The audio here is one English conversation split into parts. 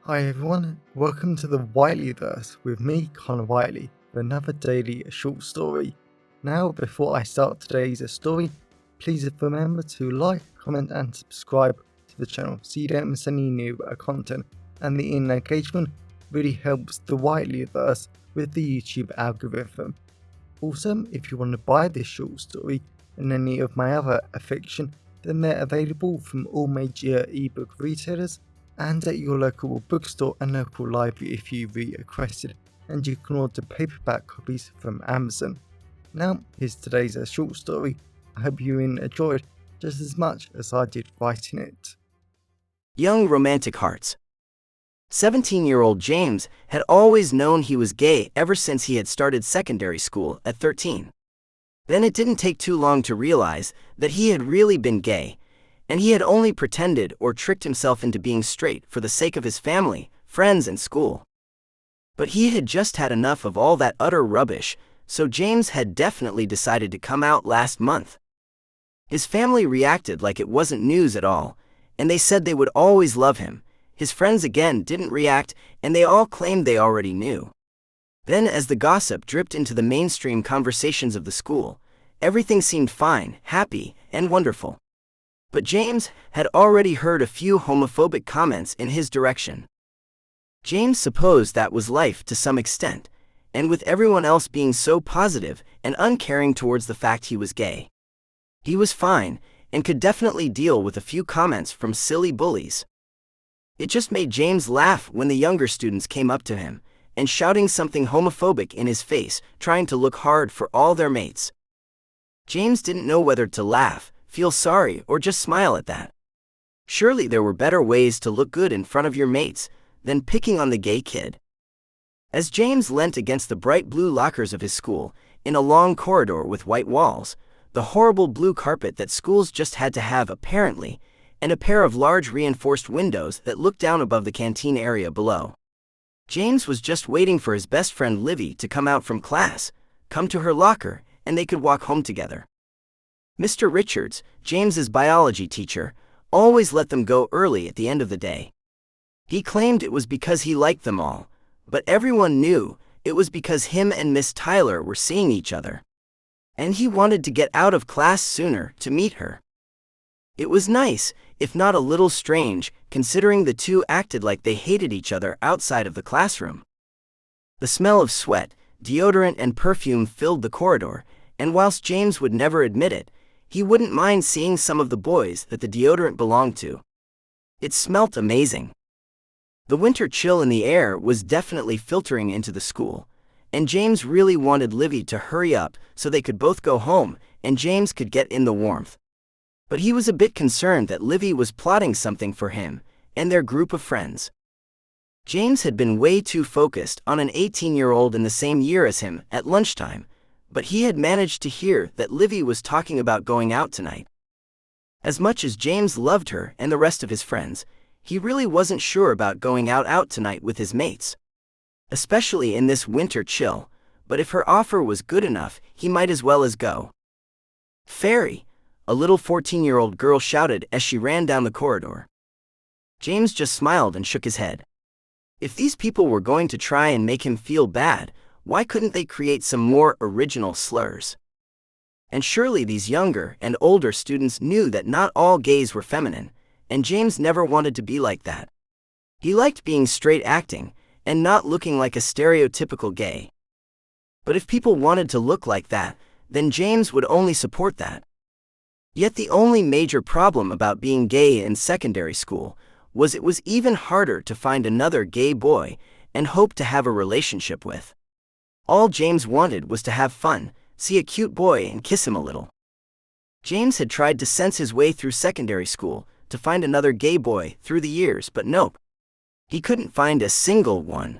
Hi everyone, welcome to the Whiteleyverse with me, Connor Whiteley, for another daily short story. Now, before I start today's story, please remember to like, comment and subscribe to the channel so you don't miss any new content, and the engagement really helps the Whiteleyverse with the YouTube algorithm. Also, if you want to buy this short story and any of my other fiction, then they're available from all major ebook retailers and at your local bookstore and local library if you requested, and you can order paperback copies from Amazon. Now, here's today's short story. I hope you enjoyed just as much as I did writing it. Young romantic hearts. 17-year-old James had always known he was gay ever since he had started secondary school at 13. Then it didn't take too long to realize that he had really been gay, and he had only pretended or tricked himself into being straight for the sake of his family, friends, and school. But he had just had enough of all that utter rubbish, so James had definitely decided to come out last month. His family reacted like it wasn't news at all, and they said they would always love him. His friends again didn't react, and they all claimed they already knew. Then, as the gossip dripped into the mainstream conversations of the school, everything seemed fine, happy, and wonderful. But James had already heard a few homophobic comments in his direction. James supposed that was life to some extent, and with everyone else being so positive and uncaring towards the fact he was gay, he was fine and could definitely deal with a few comments from silly bullies. It just made James laugh when the younger students came up to him and shouting something homophobic in his face, trying to look hard for all their mates. James didn't know whether to laugh, feel sorry, or just smile at that. Surely there were better ways to look good in front of your mates than picking on the gay kid. As James leant against the bright blue lockers of his school, in a long corridor with white walls, the horrible blue carpet that schools just had to have apparently, and a pair of large reinforced windows that looked down above the canteen area below, James was just waiting for his best friend Livy to come out from class, come to her locker, and they could walk home together. Mr. Richards, James's biology teacher, always let them go early at the end of the day. He claimed it was because he liked them all, but everyone knew it was because him and Miss Tyler were seeing each other, and he wanted to get out of class sooner to meet her. It was nice, if not a little strange, considering the two acted like they hated each other outside of the classroom. The smell of sweat, deodorant, and perfume filled the corridor, and whilst James would never admit it, he wouldn't mind seeing some of the boys that the deodorant belonged to. It smelt amazing. The winter chill in the air was definitely filtering into the school, and James really wanted Livy to hurry up so they could both go home and James could get in the warmth. But he was a bit concerned that Livy was plotting something for him and their group of friends. James had been way too focused on an 18-year-old in the same year as him at lunchtime, but he had managed to hear that Livy was talking about going out tonight. As much as James loved her and the rest of his friends, he really wasn't sure about going out tonight with his mates, especially in this winter chill, but if her offer was good enough, he might as well as go. "Fairy," a little 14-year-old girl shouted as she ran down the corridor. James just smiled and shook his head. If these people were going to try and make him feel bad, why couldn't they create some more original slurs? And surely these younger and older students knew that not all gays were feminine, and James never wanted to be like that. He liked being straight acting, and not looking like a stereotypical gay. But if people wanted to look like that, then James would only support that. Yet the only major problem about being gay in secondary school was it was even harder to find another gay boy and hope to have a relationship with. All James wanted was to have fun, see a cute boy and kiss him a little. James had tried to sense his way through secondary school to find another gay boy through the years, but nope. He couldn't find a single one.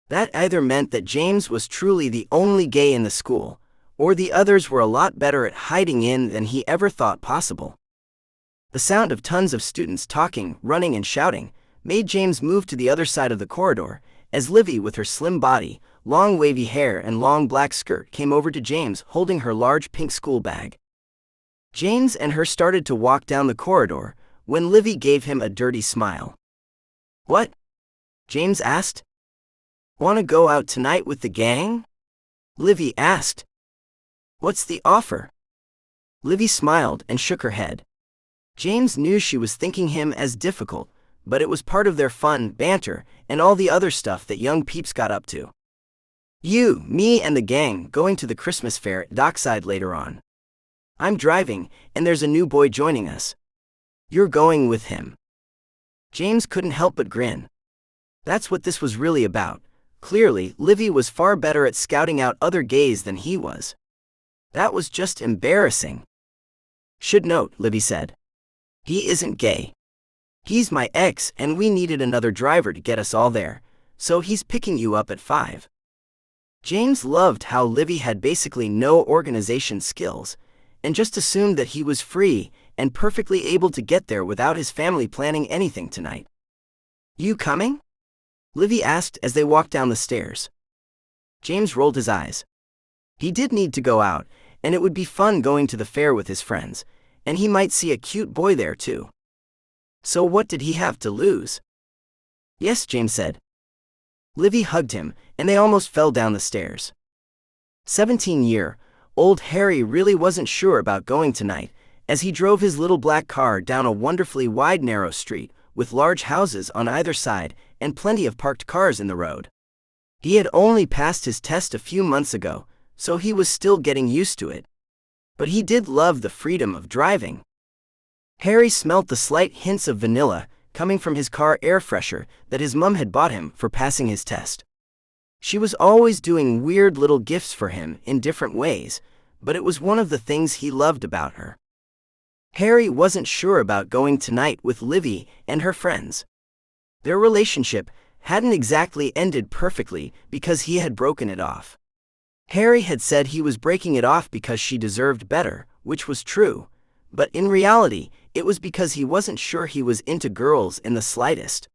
That either meant that James was truly the only gay in the school, or the others were a lot better at hiding in than he ever thought possible. The sound of tons of students talking, running, and shouting made James move to the other side of the corridor, as Livy, with her slim body, long wavy hair, and long black skirt, came over to James holding her large pink school bag. James and her started to walk down the corridor when Livy gave him a dirty smile. "What?" James asked. "Want to go out tonight with the gang?" Livy asked. "What's the offer?" Livy smiled and shook her head. James knew she was thinking him as difficult, but it was part of their fun, banter, and all the other stuff that young peeps got up to. "You, me and the gang going to the Christmas fair at Dockside later on. I'm driving, and there's a new boy joining us. You're going with him." James couldn't help but grin. That's what this was really about. Clearly, Livy was far better at scouting out other gays than he was. That was just embarrassing. "Should note," Livy said. "He isn't gay. He's my ex, and we needed another driver to get us all there, so he's picking you up at 5. James loved how Livy had basically no organization skills, and just assumed that he was free and perfectly able to get there without his family planning anything tonight. "You coming?" Livy asked as they walked down the stairs. James rolled his eyes. He did need to go out, and it would be fun going to the fair with his friends, and he might see a cute boy there too. So what did he have to lose? "Yes," James said. Livy hugged him, and they almost fell down the stairs. 17-year-old Harry really wasn't sure about going tonight, as he drove his little black car down a wonderfully wide narrow street, with large houses on either side and plenty of parked cars in the road. He had only passed his test a few months ago, so he was still getting used to it. But he did love the freedom of driving. Harry smelt the slight hints of vanilla coming from his car air freshener that his mum had bought him for passing his test. She was always doing weird little gifts for him in different ways, but it was one of the things he loved about her. Harry wasn't sure about going tonight with Livy and her friends. Their relationship hadn't exactly ended perfectly because he had broken it off. Harry had said he was breaking it off because she deserved better, which was true, but in reality, it was because he wasn't sure he was into girls in the slightest.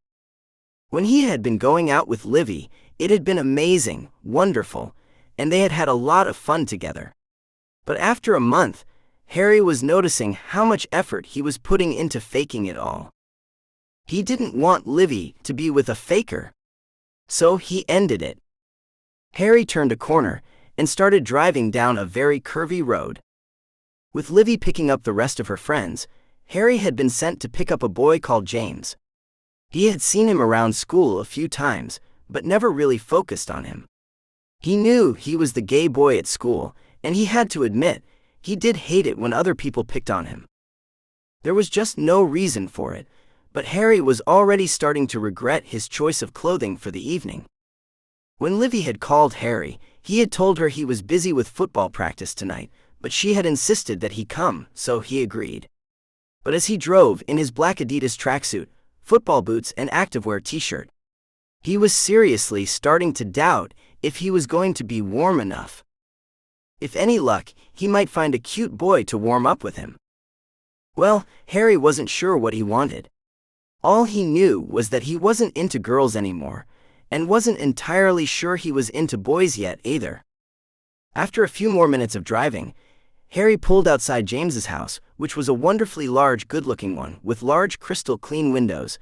When he had been going out with Livy, it had been amazing, wonderful, and they had had a lot of fun together. But after a month, Harry was noticing how much effort he was putting into faking it all. He didn't want Livy to be with a faker. So he ended it. Harry turned a corner and started driving down a very curvy road. With Livy picking up the rest of her friends, Harry had been sent to pick up a boy called James. He had seen him around school a few times, but never really focused on him. He knew he was the gay boy at school, and he had to admit, he did hate it when other people picked on him. There was just no reason for it, but Harry was already starting to regret his choice of clothing for the evening. When Livy had called Harry, he had told her he was busy with football practice tonight, but she had insisted that he come, so he agreed. But as he drove in his black Adidas tracksuit, football boots and activewear t-shirt, he was seriously starting to doubt if he was going to be warm enough. If any luck, he might find a cute boy to warm up with him. Well, Harry wasn't sure what he wanted. All he knew was that he wasn't into girls anymore, and wasn't entirely sure he was into boys yet either. After a few more minutes of driving, Harry pulled outside James's house, which was a wonderfully large, good-looking one, with large, crystal-clean windows,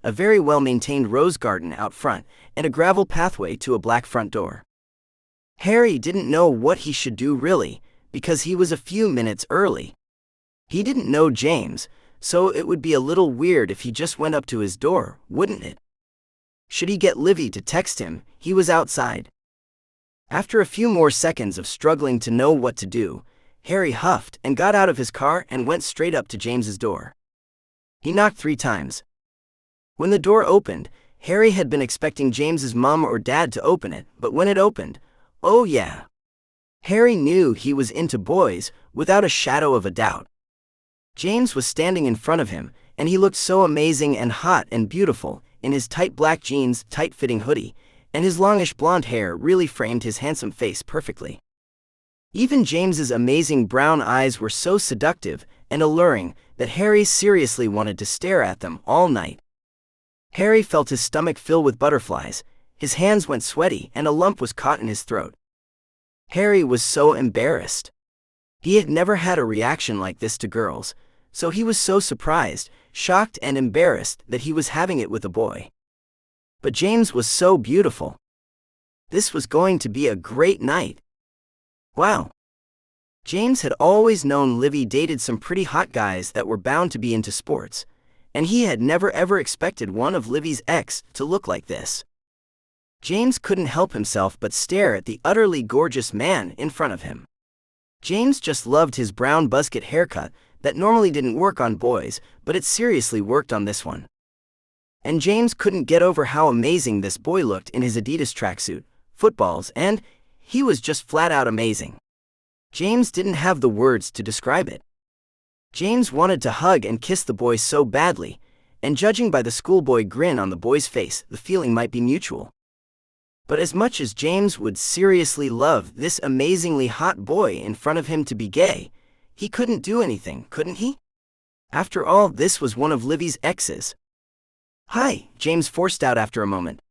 a very well-maintained rose garden out front, and a gravel pathway to a black front door. Harry didn't know what he should do really, because he was a few minutes early. He didn't know James, so it would be a little weird if he just went up to his door, wouldn't it? Should he get Livy to text him? He was outside. After a few more seconds of struggling to know what to do, Harry huffed and got out of his car and went straight up to James's door. He knocked 3 times. When the door opened, Harry had been expecting James's mum or dad to open it, but when it opened, oh yeah. Harry knew he was into boys, without a shadow of a doubt. James was standing in front of him, and he looked so amazing and hot and beautiful, in his tight black jeans, tight-fitting hoodie, and his longish blonde hair really framed his handsome face perfectly. Even James's amazing brown eyes were so seductive and alluring that Harry seriously wanted to stare at them all night. Harry felt his stomach fill with butterflies, his hands went sweaty, and a lump was caught in his throat. Harry was so embarrassed. He had never had a reaction like this to girls, so he was so surprised, shocked and embarrassed that he was having it with a boy. But James was so beautiful. This was going to be a great night. Wow. James had always known Livy dated some pretty hot guys that were bound to be into sports, and he had never ever expected one of Livy's ex to look like this. James couldn't help himself but stare at the utterly gorgeous man in front of him. James just loved his brown buzzcut haircut that normally didn't work on boys, but it seriously worked on this one. And James couldn't get over how amazing this boy looked in his Adidas tracksuit, footballs, and he was just flat out amazing. James didn't have the words to describe it. James wanted to hug and kiss the boy so badly, and judging by the schoolboy grin on the boy's face, the feeling might be mutual. But as much as James would seriously love this amazingly hot boy in front of him to be gay, he couldn't do anything, couldn't he? After all, this was one of Livy's exes. "Hi," James forced out after a moment.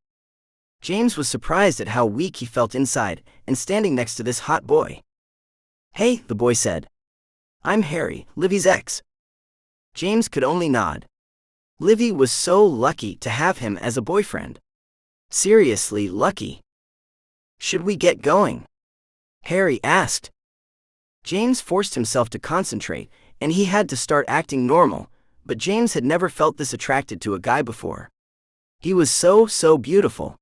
James was surprised at how weak he felt inside and standing next to this hot boy. "Hey," the boy said. "I'm Harry, Livy's ex." James could only nod. Livy was so lucky to have him as a boyfriend. Seriously lucky. "Should we get going?" Harry asked. James forced himself to concentrate, and he had to start acting normal, but James had never felt this attracted to a guy before. He was so beautiful.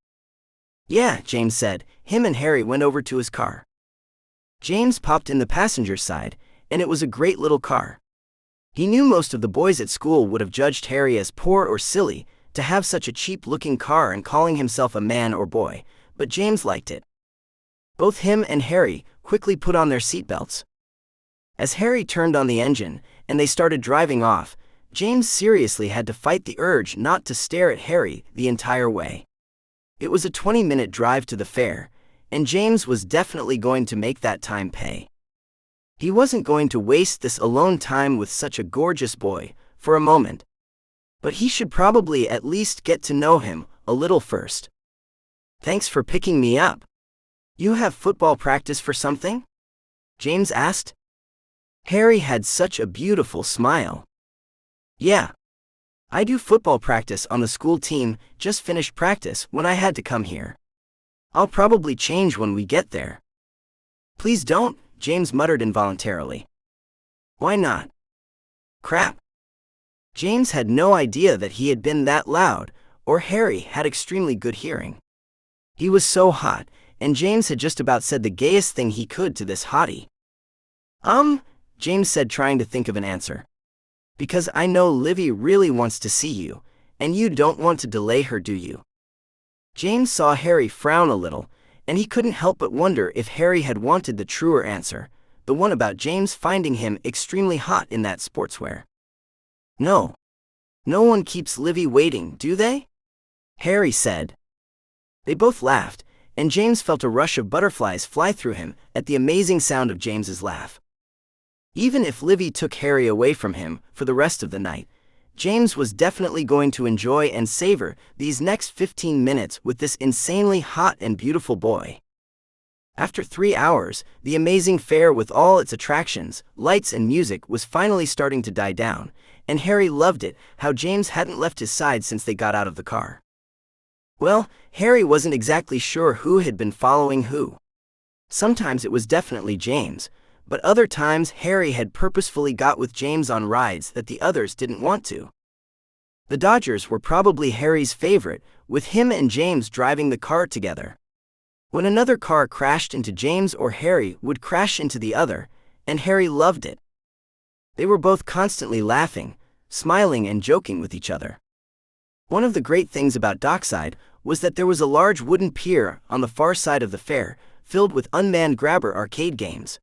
"Yeah," James said. Him and Harry went over to his car. James popped in the passenger side, and it was a great little car. He knew most of the boys at school would have judged Harry as poor or silly to have such a cheap-looking car and calling himself a man or boy, but James liked it. Both him and Harry quickly put on their seatbelts. As Harry turned on the engine and they started driving off, James seriously had to fight the urge not to stare at Harry the entire way. It was a 20-minute drive to the fair, and James was definitely going to make that time pay. He wasn't going to waste this alone time with such a gorgeous boy for a moment. But he should probably at least get to know him a little first. "Thanks for picking me up. You have football practice for something?" James asked. Harry had such a beautiful smile. "Yeah. I do football practice on the school team, just finished practice when I had to come here. I'll probably change when we get there." "Please don't," James muttered involuntarily. "Why not?" "Crap." James had no idea that he had been that loud, or Harry had extremely good hearing. He was so hot, and James had just about said the gayest thing he could to this hottie. James said, trying to think of an answer. "Because I know Livy really wants to see you, and you don't want to delay her, do you?" James saw Harry frown a little, and he couldn't help but wonder if Harry had wanted the truer answer, the one about James finding him extremely hot in that sportswear. "No. No one keeps Livy waiting, do they?" Harry said. They both laughed, and James felt a rush of butterflies fly through him at the amazing sound of James's laugh. Even if Livy took Harry away from him for the rest of the night, James was definitely going to enjoy and savor these next 15 minutes with this insanely hot and beautiful boy. After 3 hours, the amazing fair with all its attractions, lights and music was finally starting to die down, and Harry loved it how James hadn't left his side since they got out of the car. Well, Harry wasn't exactly sure who had been following who. Sometimes it was definitely James, but other times Harry had purposefully got with James on rides that the others didn't want to. The Dodgers were probably Harry's favorite, with him and James driving the car together. When another car crashed into James or Harry would crash into the other, and Harry loved it. They were both constantly laughing, smiling and joking with each other. One of the great things about Dockside was that there was a large wooden pier on the far side of the fair, filled with unmanned grabber arcade games.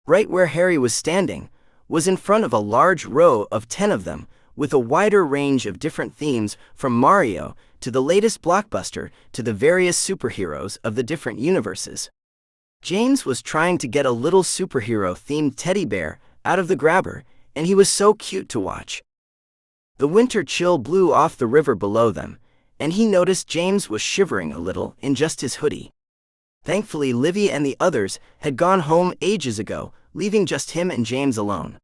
Right where Harry was standing was in front of a large row of 10 of them, with a wider range of different themes from Mario to the latest blockbuster to the various superheroes of the different universes. James was trying to get a little superhero-themed teddy bear out of the grabber, and he was so cute to watch. The winter chill blew off the river below them, and he noticed James was shivering a little in just his hoodie. Thankfully, Livy and the others had gone home ages ago, leaving just him and James alone.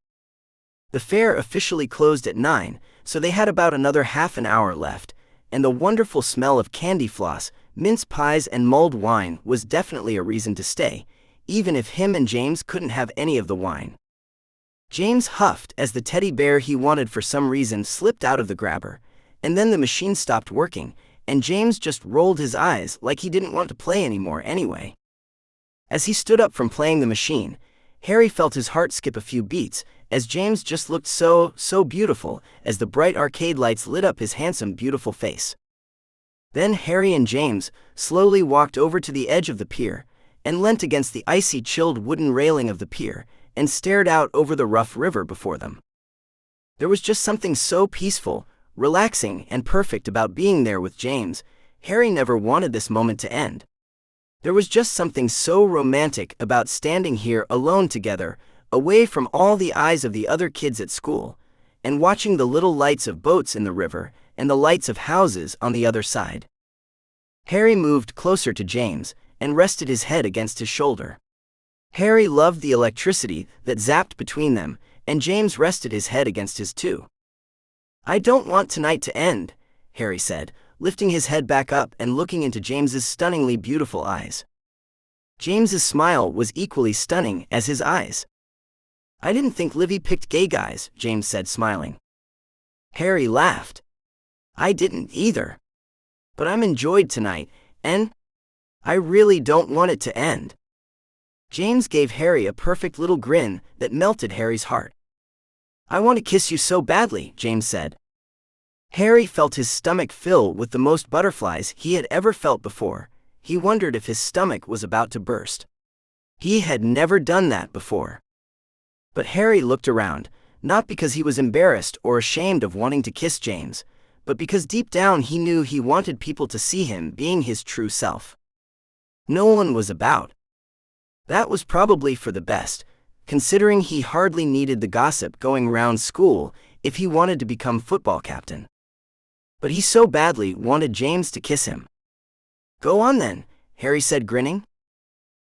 The fair officially closed at 9, so they had about another half an hour left, and the wonderful smell of candy floss, mince pies, and mulled wine was definitely a reason to stay, even if him and James couldn't have any of the wine. James huffed as the teddy bear he wanted for some reason slipped out of the grabber, and then the machine stopped working, and James just rolled his eyes like he didn't want to play anymore anyway. As he stood up from playing the machine, Harry felt his heart skip a few beats, as James just looked so beautiful as the bright arcade lights lit up his handsome, beautiful face. Then Harry and James slowly walked over to the edge of the pier, and leant against the icy, chilled wooden railing of the pier, and stared out over the rough river before them. There was just something so peaceful, relaxing, and perfect about being there with James. Harry never wanted this moment to end. There was just something so romantic about standing here alone together, away from all the eyes of the other kids at school, and watching the little lights of boats in the river and the lights of houses on the other side. Harry moved closer to James and rested his head against his shoulder. Harry loved the electricity that zapped between them, and James rested his head against his too. "I don't want tonight to end," Harry said, lifting his head back up and looking into James's stunningly beautiful eyes. James's smile was equally stunning as his eyes. "I didn't think Livy picked gay guys," James said, smiling. Harry laughed. "I didn't either. But I'm enjoyed tonight, and I really don't want it to end." James gave Harry a perfect little grin that melted Harry's heart. "I want to kiss you so badly," James said. Harry felt his stomach fill with the most butterflies he had ever felt before. He wondered if his stomach was about to burst. He had never done that before. But Harry looked around, not because he was embarrassed or ashamed of wanting to kiss James, but because deep down he knew he wanted people to see him being his true self. No one was about. That was probably for the best, considering he hardly needed the gossip going round school if he wanted to become football captain. But he so badly wanted James to kiss him. "Go on then," Harry said, grinning.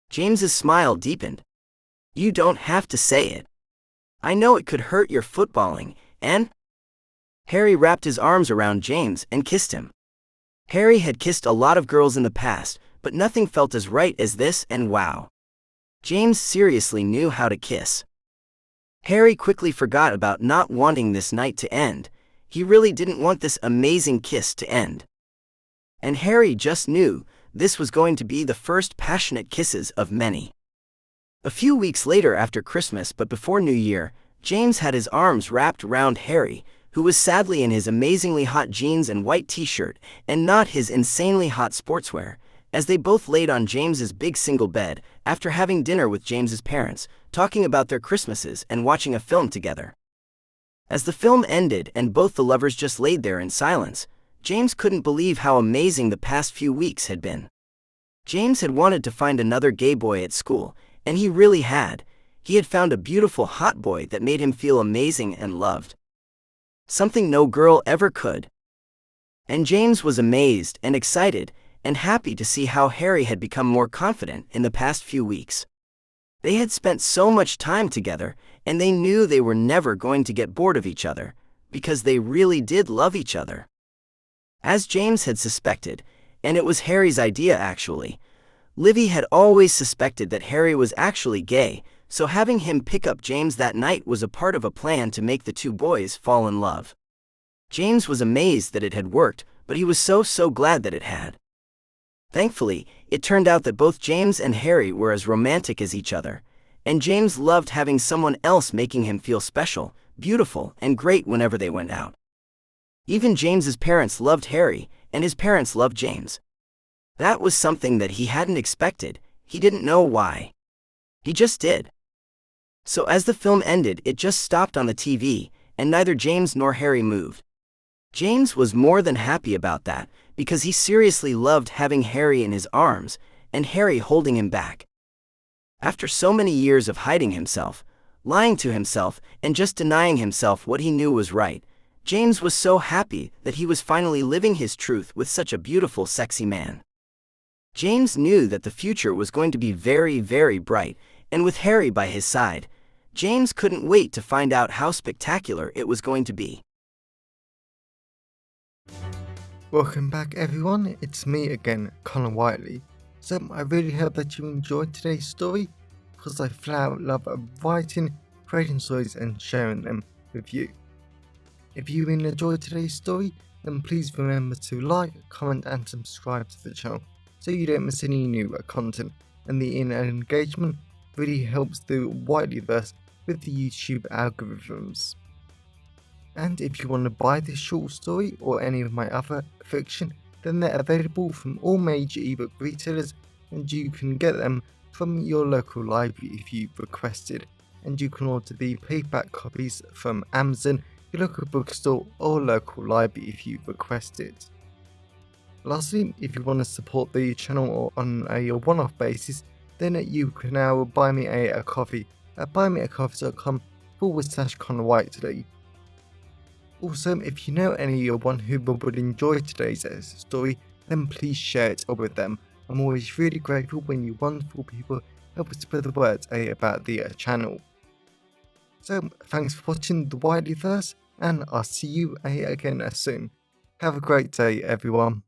James's smile deepened. "You don't have to say it. I know it could hurt your footballing, and—" Harry wrapped his arms around James and kissed him. Harry had kissed a lot of girls in the past, but nothing felt as right as this, and wow. James seriously knew how to kiss. Harry quickly forgot about not wanting this night to end. He really didn't want this amazing kiss to end. And Harry just knew this was going to be the first passionate kisses of many. A few weeks later after Christmas but before New Year, James had his arms wrapped around Harry, who was sadly in his amazingly hot jeans and white t-shirt, and not his insanely hot sportswear, as they both laid on James's big single bed, after having dinner with James's parents, talking about their Christmases and watching a film together. As the film ended and both the lovers just laid there in silence, James couldn't believe how amazing the past few weeks had been. James had wanted to find another gay boy at school, and he really had. He had found a beautiful hot boy that made him feel amazing and loved. Something no girl ever could. And James was amazed and excited and happy to see how Harry had become more confident in the past few weeks. They had spent so much time together, and they knew they were never going to get bored of each other, because they really did love each other. As James had suspected, and it was Harry's idea actually, Livy had always suspected that Harry was actually gay, so having him pick up James that night was a part of a plan to make the two boys fall in love. James was amazed that it had worked, but he was so glad that it had. Thankfully, it turned out that both James and Harry were as romantic as each other, and James loved having someone else making him feel special, beautiful, and great whenever they went out. Even James's parents loved Harry, and his parents loved James. That was something that he hadn't expected. He didn't know why. He just did. So as the film ended, it just stopped on the TV, and neither James nor Harry moved. James was more than happy about that, because he seriously loved having Harry in his arms, and Harry holding him back. After so many years of hiding himself, lying to himself, and just denying himself what he knew was right, James was so happy that he was finally living his truth with such a beautiful, sexy man. James knew that the future was going to be very bright, and with Harry by his side, James couldn't wait to find out how spectacular it was going to be. Welcome back everyone, it's me again, Connor Whiteley. So I really hope that you enjoyed today's story, because I flat out love writing, creating stories and sharing them with you. If you really enjoyed today's story, then please remember to like, comment and subscribe to the channel so you don't miss any new content, and the engagement really helps the Whiteleyverse with the YouTube algorithms. And if you want to buy this short story or any of my other fiction, then they're available from all major ebook retailers, and you can get them from your local library if you requested, and you can order the paperback copies from Amazon, your local bookstore or local library if you request it. Lastly, if you want to support the channel on a one-off basis, then you can now buy me a coffee at buymeacoffee.com/Connor Whiteley. Also, if you know anyone who would enjoy today's story, then please share it with them. I'm always really grateful when you wonderful people help spread the word about the channel. So, thanks for watching the Whiteleyverse, and I'll see you again soon. Have a great day, everyone.